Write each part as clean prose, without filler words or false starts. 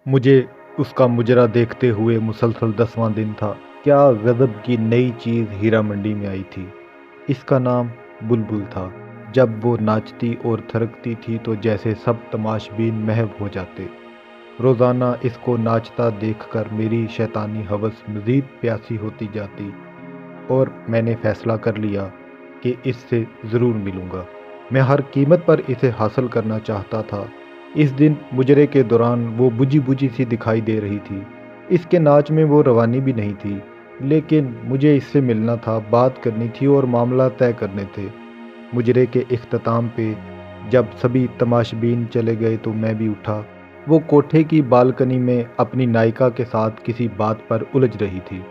मुझे उसका मुजरा देखते हुए मुसलसल 10वां दिन था। क्या गज़ब की नई चीज़ हीरा मंडी में आई थी। इसका नाम बुलबुल था। जब वो नाचती और थिरकती थी तो जैसे सब तमाशबीन महव हो जाते। रोज़ाना इसको नाचता देखकर मेरी शैतानी हवस मज़ीद प्यासी होती जाती और मैंने फ़ैसला कर लिया कि इससे ज़रूर मिलूँगा। मैं हर कीमत पर इसे हासिल करना चाहता था। इस दिन मुजरे के दौरान वो बुझी-बुझी सी दिखाई दे रही थी। इसके नाच में वो रवानी भी नहीं थी, लेकिन मुझे इससे मिलना था, बात करनी थी और मामला तय करने थे। मुजरे के इख्तिताम पे जब सभी तमाशबीन चले गए तो मैं भी उठा। वो कोठे की बालकनी में अपनी नायिका के साथ किसी बात पर उलझ रही थी।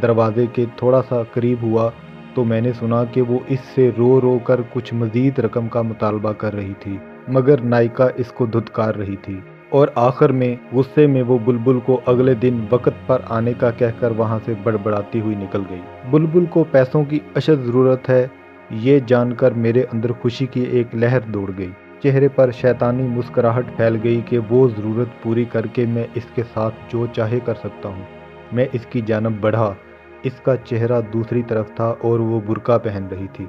दरवाजे के थोड़ा सा करीब हुआ तो मैंने सुना कि वो इससे रो रो कर कुछ मज़ीद रकम का मुतालबा कर रही थी, मगर नायिका इसको धुतकार रही थी और आखिर में गुस्से में वो बुलबुल को अगले दिन वक़्त पर आने का कहकर वहाँ से बड़बड़ाती हुई निकल गई। बुलबुल को पैसों की अशद ज़रूरत है, ये जानकर मेरे अंदर खुशी की एक लहर दौड़ गई। चेहरे पर शैतानी मुस्कुराहट फैल गई कि वो ज़रूरत पूरी करके मैं इसके साथ जो चाहे कर सकता हूँ। मैं इसकी जानब बढ़ा। इसका चेहरा दूसरी तरफ था और वो बुर्का पहन रही थी।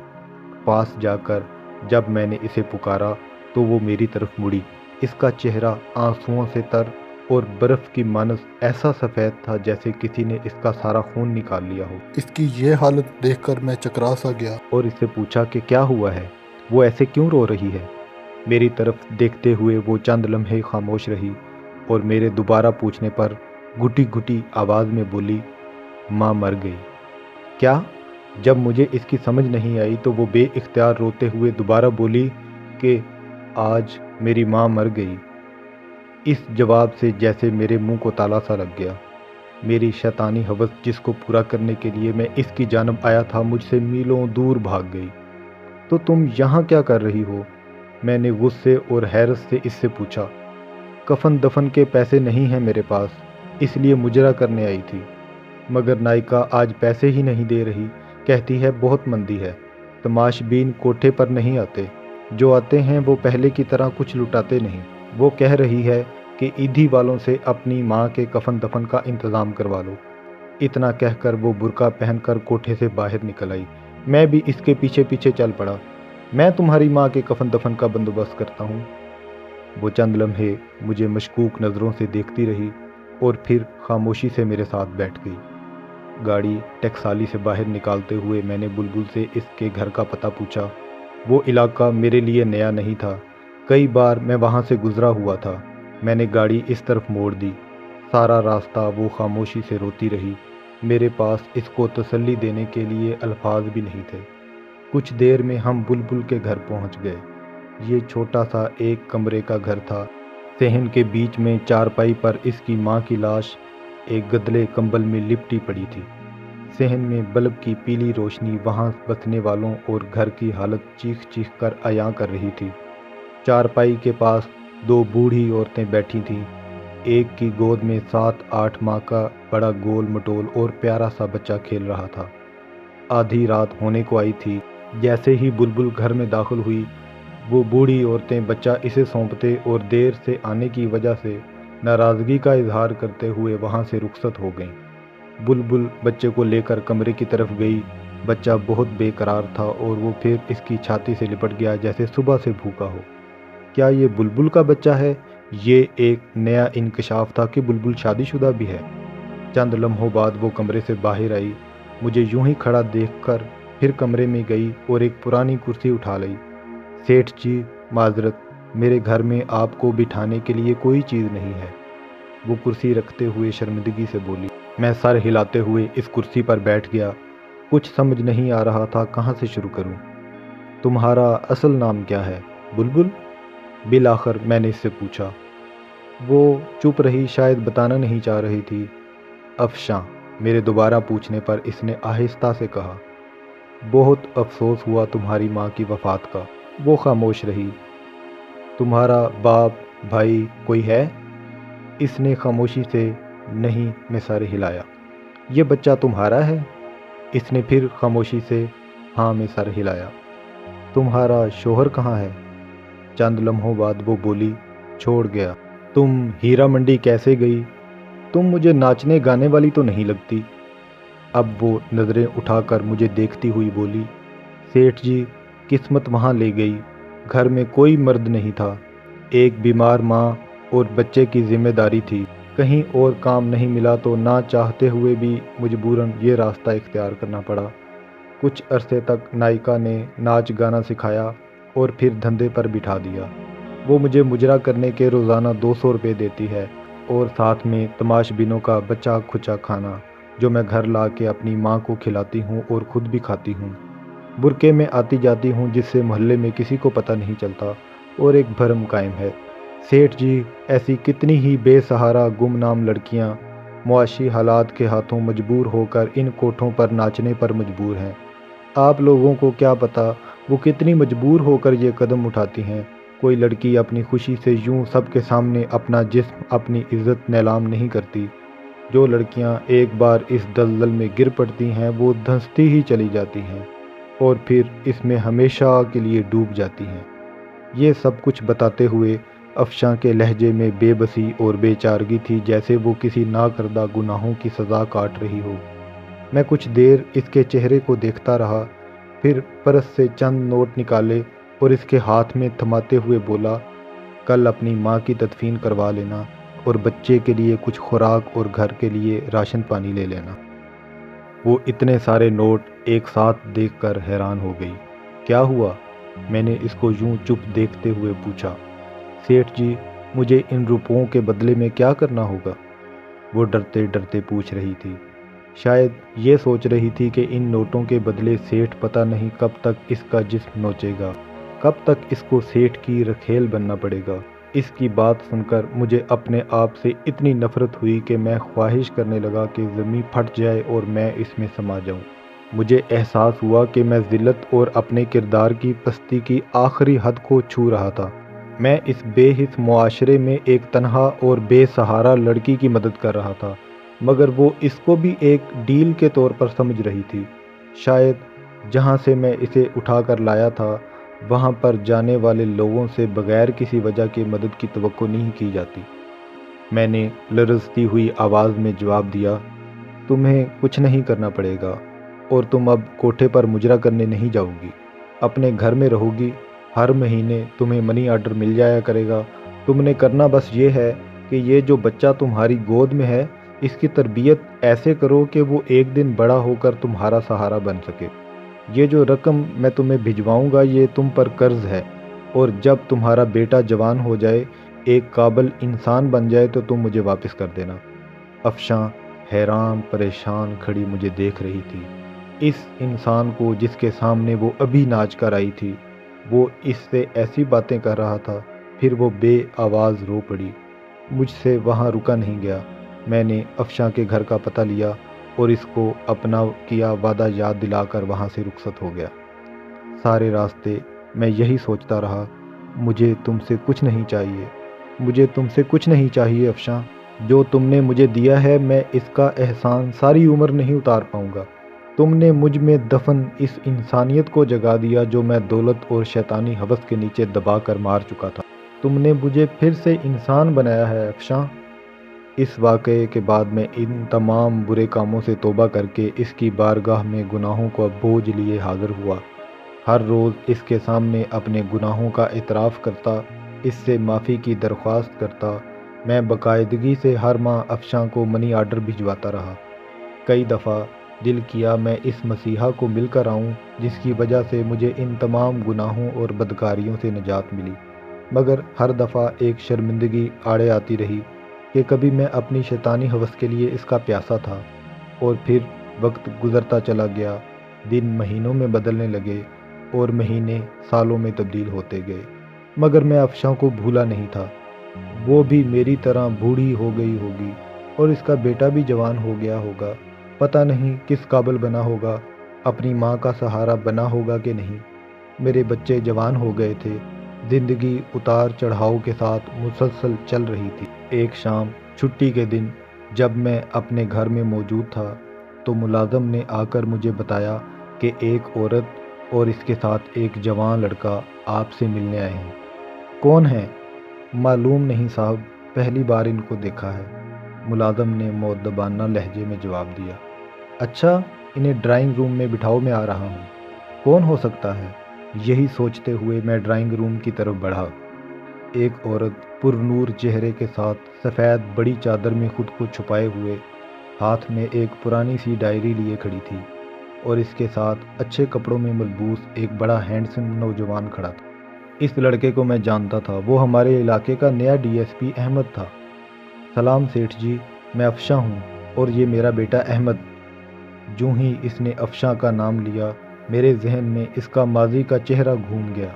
पास जाकर जब मैंने इसे पुकारा तो वो मेरी तरफ मुड़ी। इसका चेहरा आंसुओं से तर और बर्फ़ की मानस ऐसा सफ़ेद था जैसे किसी ने इसका सारा खून निकाल लिया हो। इसकी ये हालत देखकर मैं चकरा सा गया। और इससे पूछा कि क्या हुआ है, वो ऐसे क्यों रो रही है। मेरी तरफ देखते हुए वो चंद लम्हे खामोश रही और मेरे दोबारा पूछने पर घुटी घुटी आवाज़ में बोली, माँ मर गई। क्या? जब मुझे इसकी समझ नहीं आई तो वो बेइख्तियार रोते हुए दोबारा बोली कि आज मेरी माँ मर गई। इस जवाब से जैसे मेरे मुंह को ताला सा लग गया। मेरी शैतानी हवस जिसको पूरा करने के लिए मैं इसकी जानब आया था मुझसे मीलों दूर भाग गई। तो तुम यहाँ क्या कर रही हो? मैंने गुस्से और हैरत से इससे पूछा। कफन दफन के पैसे नहीं हैं मेरे पास, इसलिए मुजरा करने आई थी। मगर नायिका आज पैसे ही नहीं दे रही, कहती है बहुत मंदी है। तमाशबीन कोठे पर नहीं आते, जो आते हैं वो पहले की तरह कुछ लुटाते नहीं। वो कह रही है कि ईदी वालों से अपनी माँ के कफन दफन का इंतज़ाम करवा लो। इतना कहकर वो बुर्का पहनकर कोठे से बाहर निकल आई। मैं भी इसके पीछे पीछे चल पड़ा। मैं तुम्हारी माँ के कफन दफन का बंदोबस्त करता हूँ। वो चंद लम्हे मुझे मशकूक नज़रों से देखती रही और फिर खामोशी से मेरे साथ बैठ गई। गाड़ी टकसाली से बाहर निकालते हुए मैंने बुलबुल से इसके घर का पता पूछा। वो इलाका मेरे लिए नया नहीं था, कई बार मैं वहाँ से गुज़रा हुआ था। मैंने गाड़ी इस तरफ मोड़ दी। सारा रास्ता वो खामोशी से रोती रही। मेरे पास इसको तसल्ली देने के लिए अल्फाज भी नहीं थे। कुछ देर में हम बुलबुल के घर पहुँच गए। ये छोटा सा एक कमरे का घर था। सहन के बीच में चारपाई पर इसकी माँ की लाश एक गदले कंबल में लिपटी पड़ी थी। सहन में बल्ब की पीली रोशनी वहाँ बसने वालों और घर की हालत चीख चीख कर अयां कर रही थी। चारपाई के पास दो बूढ़ी औरतें बैठी थीं। एक की गोद में 7-8 माह का बड़ा गोल मटोल और प्यारा सा बच्चा खेल रहा था। आधी रात होने को आई थी। जैसे ही बुलबुल घर में दाखिल हुई, वो बूढ़ी औरतें बच्चा इसे सौंपते और देर से आने की वजह से नाराज़गी का इजहार करते हुए वहाँ से रुखसत हो गईं। बुलबुल बच्चे को लेकर कमरे की तरफ गई। बच्चा बहुत बेकरार था और वो फिर इसकी छाती से लिपट गया जैसे सुबह से भूखा हो। क्या ये बुलबुल का बच्चा है? ये एक नया इंकशाफ था कि बुलबुल शादीशुदा भी है। चंद लम्हों बाद वो कमरे से बाहर आई। मुझे यूं ही खड़ा देखकर फिर कमरे में गई और एक पुरानी कुर्सी उठा ली। सेठ जी, माजरत, मेरे घर में आपको बिठाने के लिए कोई चीज़ नहीं है। वो कुर्सी रखते हुए शर्मिंदगी से बोली। मैं सर हिलाते हुए इस कुर्सी पर बैठ गया। कुछ समझ नहीं आ रहा था कहाँ से शुरू करूं। तुम्हारा असल नाम क्या है? बुलबुल? बिल आखिर मैंने इससे पूछा। वो चुप रही, शायद बताना नहीं चाह रही थी। अफशां, मेरे दोबारा पूछने पर इसने आहिस्ता से कहा। बहुत अफसोस हुआ तुम्हारी माँ की वफ़ात का। वो खामोश रही। तुम्हारा बाप भाई कोई है? इसने खामोशी से नहीं में सर हिलाया। ये बच्चा तुम्हारा है? इसने फिर खामोशी से हाँ में सर हिलाया। तुम्हारा शोहर कहाँ है? चंद लम्हों बाद वो बोली, छोड़ गया। तुम हीरा मंडी कैसे गई? तुम मुझे नाचने गाने वाली तो नहीं लगती। अब वो नज़रें उठाकर मुझे देखती हुई बोली, सेठ जी, किस्मत वहाँ ले गई। घर में कोई मर्द नहीं था, एक बीमार माँ और बच्चे की जिम्मेदारी थी। कहीं और काम नहीं मिला तो ना चाहते हुए भी मजबूरन ये रास्ता इख्तियार करना पड़ा। कुछ अरसे तक नायिका ने नाच गाना सिखाया और फिर धंधे पर बिठा दिया। वो मुझे मुजरा करने के रोज़ाना 200 रुपये देती है और साथ में तमाशबीनों का बचा खुचा खाना जो मैं घर ला के अपनी माँ को खिलाती हूँ और ख़ुद भी खाती हूँ। बुरके में आती जाती हूँ जिससे मोहल्ले में किसी को पता नहीं चलता और एक भरम कायम है। सेठ जी, ऐसी कितनी ही बेसहारा गुमनाम लड़कियाँ मुआशी हालात के हाथों मजबूर होकर इन कोठों पर नाचने पर मजबूर हैं। आप लोगों को क्या पता वो कितनी मजबूर होकर ये कदम उठाती हैं। कोई लड़की अपनी खुशी से यूं सबके सामने अपना जिस्म, अपनी इज्जत नीलाम नहीं करती। जो लड़कियां एक बार इस दलदल में गिर पड़ती हैं वो धंसती ही चली जाती हैं और फिर इसमें हमेशा के लिए डूब जाती हैं। ये सब कुछ बताते हुए अफशां के लहजे में बेबसी और बेचारगी थी, जैसे वो किसी नाकर्दा गुनाहों की सज़ा काट रही हो। मैं कुछ देर इसके चेहरे को देखता रहा, फिर परस से चंद नोट निकाले और इसके हाथ में थमाते हुए बोला, कल अपनी माँ की तदफीन करवा लेना और बच्चे के लिए कुछ खुराक और घर के लिए राशन पानी ले लेना। वो इतने सारे नोट एक साथ देखकर हैरान हो गई। क्या हुआ? मैंने इसको यूं चुप देखते हुए पूछा। सेठ जी, मुझे इन रुपयों के बदले में क्या करना होगा? वो डरते डरते पूछ रही थी। शायद ये सोच रही थी कि इन नोटों के बदले सेठ पता नहीं कब तक इसका जिस्म नोचेगा, कब तक इसको सेठ की रखेल बनना पड़ेगा। इसकी बात सुनकर मुझे अपने आप से इतनी नफ़रत हुई कि मैं ख्वाहिश करने लगा कि ज़मीन फट जाए और मैं इसमें समा जाऊं। मुझे एहसास हुआ कि मैं ज़िल्लत और अपने किरदार की पस्ती की आखिरी हद को छू रहा था। मैं इस बेहिस मुआशरे में एक तन्हा और बेसहारा लड़की की मदद कर रहा था, मगर वो इसको भी एक डील के तौर पर समझ रही थी। शायद जहाँ से मैं इसे उठा कर लाया था वहाँ पर जाने वाले लोगों से बग़ैर किसी वजह की मदद की तवक्को नहीं की जाती। मैंने लरज़ती हुई आवाज़ में जवाब दिया, तुम्हें कुछ नहीं करना पड़ेगा और तुम अब कोठे पर मुजरा करने नहीं जाओगी, अपने घर में रहोगी। हर महीने तुम्हें मनी आर्डर मिल जाया करेगा। तुमने करना बस ये है कि ये जो बच्चा तुम्हारी गोद में है इसकी तरबियत ऐसे करो कि वो एक दिन बड़ा होकर तुम्हारा सहारा बन सके। ये जो रकम मैं तुम्हें भिजवाऊंगा ये तुम पर कर्ज है, और जब तुम्हारा बेटा जवान हो जाए, एक काबिल इंसान बन जाए तो तुम मुझे वापस कर देना। अफशां हैरान परेशान खड़ी मुझे देख रही थी। इस इंसान को जिसके सामने वो अभी नाच कर आई थी, वो इससे ऐसी बातें कर रहा था। फिर वो बे आवाज़ रो पड़ी। मुझसे वहाँ रुका नहीं गया। मैंने अफशां के घर का पता लिया और इसको अपना किया वादा याद दिलाकर वहाँ से रुखसत हो गया। सारे रास्ते मैं यही सोचता रहा, मुझे तुमसे कुछ नहीं चाहिए, मुझे तुमसे कुछ नहीं चाहिए अफशां। जो तुमने मुझे दिया है मैं इसका एहसान सारी उम्र नहीं उतार पाऊँगा। तुमने मुझ में दफन इस इंसानियत को जगा दिया जो मैं दौलत और शैतानी हवस के नीचे दबा कर मार चुका था। तुमने मुझे फिर से इंसान बनाया है अफशां। इस वाक़ये के बाद मैं इन तमाम बुरे कामों से तौबा करके इसकी बारगाह में गुनाहों को बोझ लिए हाज़िर हुआ। हर रोज़ इसके सामने अपने गुनाहों का इतराफ़ करता, इससे माफ़ी की दरख्वास्त करता। मैं बाकायदगी से हर माह अफशां को मनी आर्डर भिजवाता रहा। कई दफ़ा दिल किया मैं इस मसीहा को मिलकर आऊँ जिसकी वजह से मुझे इन तमाम गुनाहों और बदकारियों से निजात मिली, मगर हर दफ़ा एक शर्मिंदगी आड़े आती रही कि कभी मैं अपनी शैतानी हवस के लिए इसका प्यासा था। और फिर वक्त गुज़रता चला गया, दिन महीनों में बदलने लगे और महीने सालों में तब्दील होते गए, मगर मैं अफशां को भूला नहीं था। वो भी मेरी तरह बूढ़ी हो गई होगी और इसका बेटा भी जवान हो गया होगा। पता नहीं किस काबिल बना होगा, अपनी माँ का सहारा बना होगा कि नहीं। मेरे बच्चे जवान हो गए थे। ज़िंदगी उतार चढ़ाव के साथ मुसलसल चल रही थी। एक शाम छुट्टी के दिन जब मैं अपने घर में मौजूद था तो मुलाज़म ने आकर मुझे बताया कि एक औरत और इसके साथ एक जवान लड़का आपसे मिलने आए हैं। कौन है? मालूम नहीं साहब, پہلی بار ان کو دیکھا ہے، ملازم نے مؤدبانہ لہجے میں جواب دیا۔ اچھا، انہیں ڈرائنگ روم میں بٹھاؤ، میں آ رہا ہوں۔ کون ہو سکتا ہے؟ یہی سوچتے ہوئے میں ڈرائنگ روم کی طرف بڑھا۔ ایک عورت پر نور چہرے کے ساتھ سفید بڑی چادر میں خود کو چھپائے ہوئے ہاتھ میں ایک پرانی سی ڈائری لیے کھڑی تھی، اور اس کے ساتھ اچھے کپڑوں میں ملبوس ایک بڑا ہینڈسم نوجوان کھڑا تھا۔ اس لڑکے کو میں جانتا تھا، وہ ہمارے علاقے کا نیا ڈی ایس پی احمد تھا۔ سلام سیٹھ جی، میں افشاں ہوں، اور یہ میرا بیٹا احمد۔ جو ہی اس نے افشاں کا نام لیا، میرے ذہن میں اس کا ماضی کا چہرہ گھوم گیا،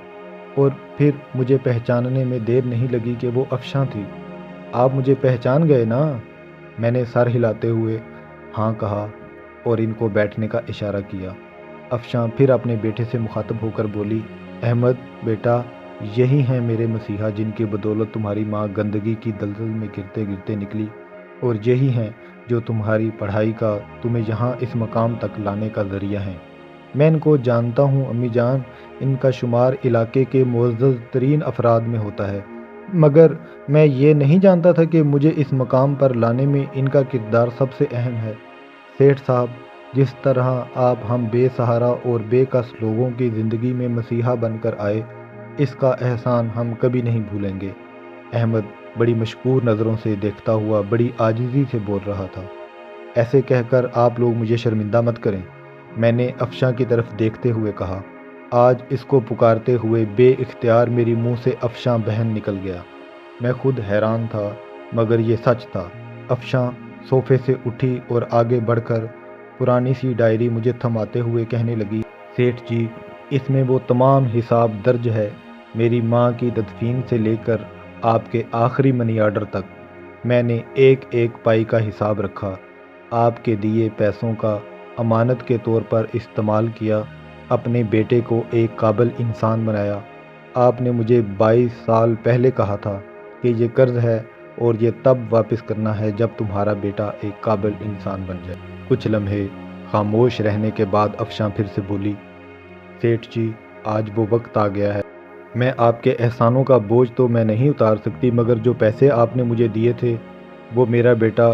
اور پھر مجھے پہچاننے میں دیر نہیں لگی کہ وہ افشاں تھی۔ آپ مجھے پہچان گئے نا؟ میں نے سر ہلاتے ہوئے ہاں کہا اور ان کو بیٹھنے کا اشارہ کیا۔ افشاں پھر اپنے بیٹے سے مخاطب ہو کر بولی، احمد بیٹا، یہی ہیں میرے مسیحا جن کی بدولت تمہاری ماں گندگی کی دلدل میں گرتے گرتے نکلی، اور یہی ہیں جو تمہاری پڑھائی کا، تمہیں یہاں اس مقام تک لانے کا ذریعہ ہیں۔ میں ان کو جانتا ہوں امی جان، ان کا شمار علاقے کے معزز ترین افراد میں ہوتا ہے، مگر میں یہ نہیں جانتا تھا کہ مجھے اس مقام پر لانے میں ان کا کردار سب سے اہم ہے۔ سیٹھ صاحب، جس طرح آپ ہم بے سہارا اور بے کس لوگوں کی زندگی میں مسیحا بن کر آئے، اس کا احسان ہم کبھی نہیں بھولیں گے۔ احمد بڑی مشکور نظروں سے دیکھتا ہوا بڑی عاجزی سے بول رہا تھا۔ ایسے کہہ کر آپ لوگ مجھے شرمندہ مت کریں، میں نے افشاں کی طرف دیکھتے ہوئے کہا۔ آج اس کو پکارتے ہوئے بے اختیار میری منہ سے افشاں بہن نکل گیا۔ میں خود حیران تھا، مگر یہ سچ تھا۔ افشاں صوفے سے اٹھی اور آگے بڑھ کر پرانی سی ڈائری مجھے تھماتے ہوئے کہنے لگی، سیٹھ جی، اس میں وہ تمام حساب درج ہے، میری ماں کی تدفین سے لے کر آپ کے آخری منی آرڈر تک۔ میں نے ایک ایک پائی کا حساب رکھا، آپ کے دیے پیسوں کا امانت کے طور پر استعمال کیا، اپنے بیٹے کو ایک قابل انسان بنایا۔ آپ نے مجھے 22 سال پہلے کہا تھا کہ یہ قرض ہے اور یہ تب واپس کرنا ہے جب تمہارا بیٹا ایک قابل انسان بن جائے۔ کچھ لمحے خاموش رہنے کے بعد افشاں پھر سے بولی، سیٹھ جی، آج وہ وقت آ گیا ہے۔ میں آپ کے احسانوں کا بوجھ تو میں نہیں اتار سکتی، مگر جو پیسے آپ نے مجھے دیے تھے وہ میرا بیٹا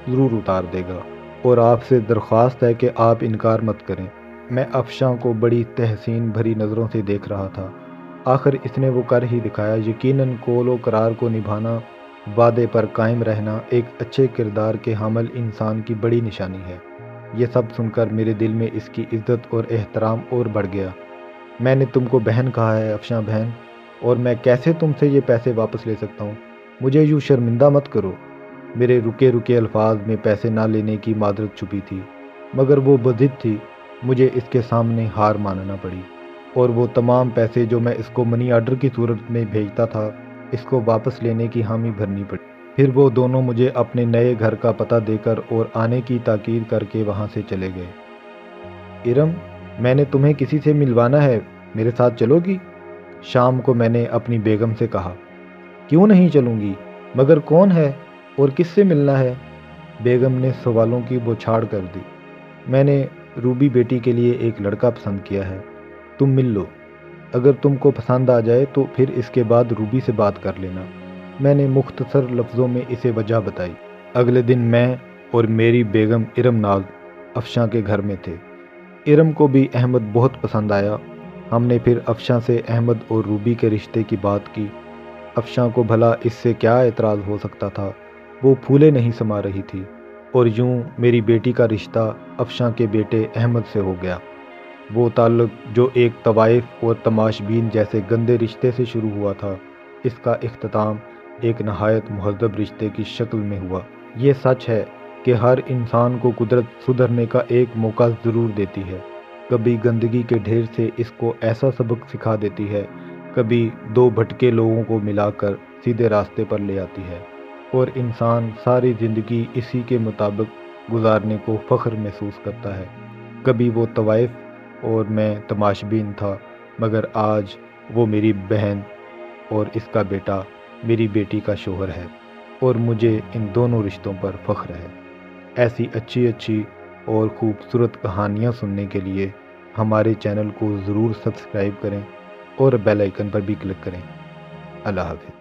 ضرور اتار دے گا، اور آپ سے درخواست ہے کہ آپ انکار مت کریں۔ میں افشاں کو بڑی تحسین بھری نظروں سے دیکھ رہا تھا۔ آخر اس نے وہ کر ہی دکھایا۔ یقیناً قول و قرار کو نبھانا، وعدے پر قائم رہنا ایک اچھے کردار کے حامل انسان کی بڑی نشانی ہے۔ یہ سب سن کر میرے دل میں اس کی عزت اور احترام اور بڑھ گیا۔ میں نے تم کو بہن کہا ہے افشاں بہن، اور میں کیسے تم سے یہ پیسے واپس لے سکتا ہوں؟ مجھے یوں شرمندہ مت کرو۔ میرے رکے رکے الفاظ میں پیسے نہ لینے کی معذرت چھپی تھی، مگر وہ بضد تھی، مجھے اس کے سامنے ہار ماننا پڑی، اور وہ تمام پیسے جو میں اس کو منی آرڈر کی صورت میں بھیجتا تھا، اس کو واپس لینے کی حامی بھرنی پڑی۔ پھر وہ دونوں مجھے اپنے نئے گھر کا پتہ دے کر اور آنے کی تاکید کر کے وہاں سے چلے گئے۔ ارم، میں نے تمہیں کسی سے ملوانا ہے، میرے ساتھ چلو گی؟ شام کو میں نے اپنی بیگم سے کہا۔ کیوں نہیں چلوں گی، مگر کون ہے اور کس سے ملنا ہے؟ بیگم نے سوالوں کی بوچھاڑ کر دی۔ میں نے روبی بیٹی کے لیے ایک لڑکا پسند کیا ہے، تم مل لو، اگر تم کو پسند آ جائے تو پھر اس کے بعد روبی سے بات کر لینا۔ میں نے مختصر لفظوں میں اسے وجہ بتائی۔ اگلے دن میں اور میری بیگم ارم ناز افشاں کے گھر میں تھے۔ ارم کو بھی احمد بہت پسند آیا۔ ہم نے پھر افشاں سے احمد اور روبی کے رشتے کی بات کی۔ افشاں کو بھلا اس سے کیا اعتراض ہو سکتا تھا، وہ پھولے نہیں سما رہی تھی، اور یوں میری بیٹی کا رشتہ افشاں کے بیٹے احمد سے ہو گیا۔ وہ تعلق جو ایک طوائف اور تماش بین جیسے گندے رشتے سے شروع ہوا تھا، اس کا اختتام ایک نہایت مہذب رشتے کی شکل میں ہوا۔ یہ سچ ہے کہ ہر انسان کو قدرت سدھرنے کا ایک موقع ضرور دیتی ہے۔ کبھی گندگی کے ڈھیر سے اس کو ایسا سبق سکھا دیتی ہے، کبھی دو بھٹکے لوگوں کو ملا کر سیدھے راستے پر لے آتی ہے، اور انسان ساری زندگی اسی کے مطابق گزارنے کو فخر محسوس کرتا ہے۔ کبھی وہ طوائف اور میں تماش بین تھا، مگر آج وہ میری بہن اور اس کا بیٹا میری بیٹی کا شوہر ہے، اور مجھے ان دونوں رشتوں پر فخر ہے۔ ایسی اچھی اچھی اور خوبصورت کہانیاں سننے کے لیے ہمارے چینل کو ضرور سبسکرائب کریں اور بیل آئیکن پر بھی کلک کریں۔ اللہ حافظ۔